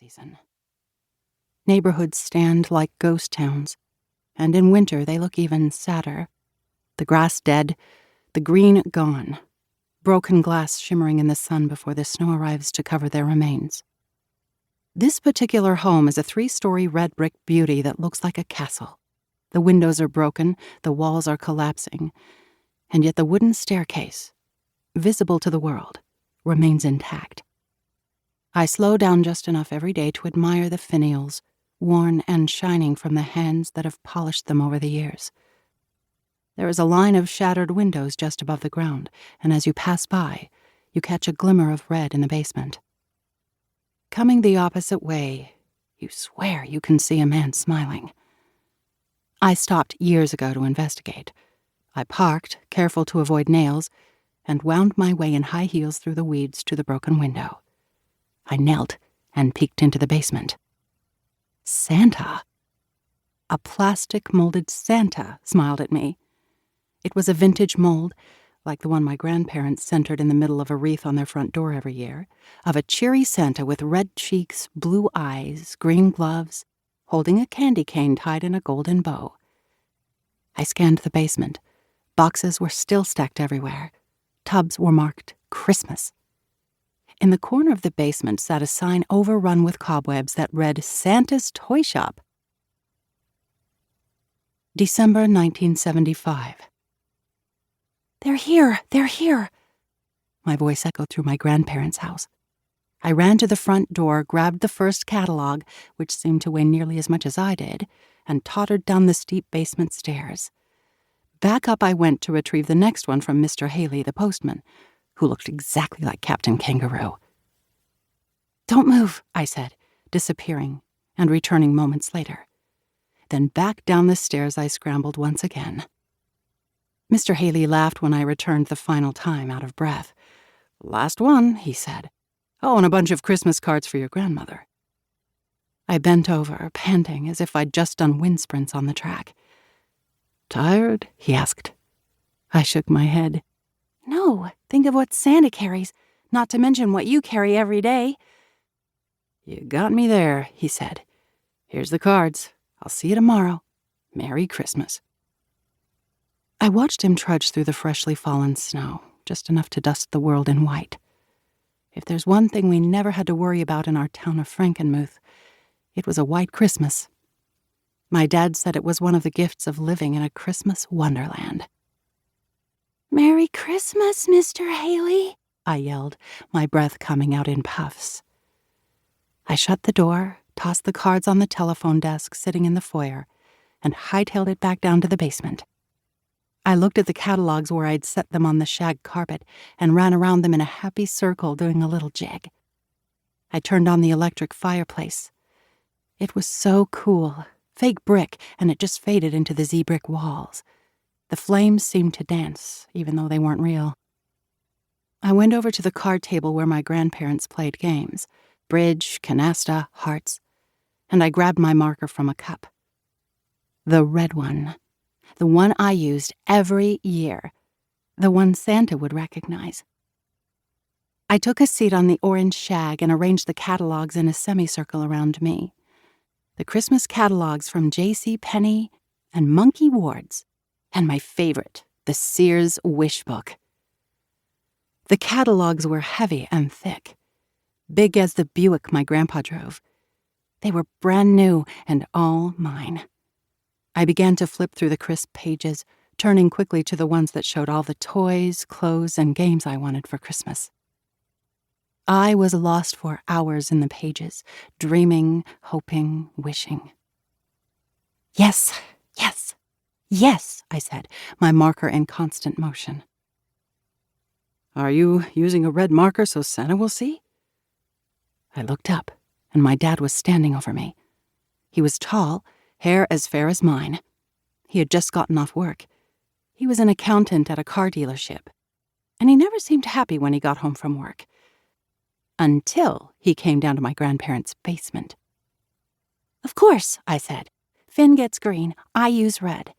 season. Neighborhoods stand like ghost towns, and in winter they look even sadder. The grass dead, the green gone, broken glass shimmering in the sun before the snow arrives to cover their remains. This particular home is a 3-story red brick beauty that looks like a castle. The windows are broken, the walls are collapsing, and yet the wooden staircase, visible to the world, remains intact. I slow down just enough every day to admire the finials, worn and shining from the hands that have polished them over the years. There is a line of shattered windows just above the ground, and as you pass by, you catch a glimmer of red in the basement. Coming the opposite way, you swear you can see a man smiling. I stopped years ago to investigate. I parked, careful to avoid nails, and wound my way in high heels through the weeds to the broken window. I knelt and peeked into the basement. Santa! A plastic-molded Santa smiled at me. It was a vintage mold, like the one my grandparents centered in the middle of a wreath on their front door every year, of a cheery Santa with red cheeks, blue eyes, green gloves, holding a candy cane tied in a golden bow. I scanned the basement. Boxes were still stacked everywhere. Tubs were marked Christmas. In the corner of the basement sat a sign overrun with cobwebs that read Santa's Toy Shop. December 1975. They're here! They're here! My voice echoed through my grandparents' house. I ran to the front door, grabbed the first catalog, which seemed to weigh nearly as much as I did, and tottered down the steep basement stairs. Back up I went to retrieve the next one from Mr. Haley, the postman, who looked exactly like Captain Kangaroo. "Don't move," I said, disappearing and returning moments later. Then back down the stairs I scrambled once again. Mr. Haley laughed when I returned the final time, out of breath. "Last one," he said. "Oh, and a bunch of Christmas cards for your grandmother." I bent over, panting as if I'd just done wind sprints on the track. "Tired?" he asked. I shook my head. "No, think of what Santa carries, not to mention what you carry every day." "You got me there," he said. "Here's the cards. I'll see you tomorrow. Merry Christmas." I watched him trudge through the freshly fallen snow, just enough to dust the world in white. If there's one thing we never had to worry about in our town of Frankenmuth, it was a white Christmas. My dad said it was one of the gifts of living in a Christmas wonderland. "Merry Christmas, Mr. Haley," I yelled, my breath coming out in puffs. I shut the door, tossed the cards on the telephone desk sitting in the foyer, and hightailed it back down to the basement. I looked at the catalogs where I'd set them on the shag carpet and ran around them in a happy circle doing a little jig. I turned on the electric fireplace. It was so cool, fake brick, and it just faded into the Z-brick walls. The flames seemed to dance, even though they weren't real. I went over to the card table where my grandparents played games, bridge, canasta, hearts, and I grabbed my marker from a cup. The red one. The one I used every year. The one Santa would recognize. I took a seat on the orange shag and arranged the catalogs in a semicircle around me. The Christmas catalogs from J.C. Penney and Monkey Ward's, and my favorite, the Sears Wish Book. The catalogs were heavy and thick, big as the Buick my grandpa drove. They were brand new and all mine. I began to flip through the crisp pages, turning quickly to the ones that showed all the toys, clothes, and games I wanted for Christmas. I was lost for hours in the pages, dreaming, hoping, wishing. "Yes, yes, yes," I said, my marker in constant motion. "Are you using a red marker so Santa will see?" I looked up, and my dad was standing over me. He was tall, hair as fair as mine. He had just gotten off work. He was an accountant at a car dealership, and he never seemed happy when he got home from work. Until he came down to my grandparents' basement. "Of course," I said. "Finn gets green. I use red."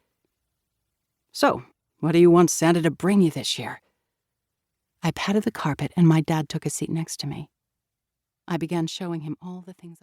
"So, what do you want Santa to bring you this year?" I patted the carpet, and my dad took a seat next to me. I began showing him all the things I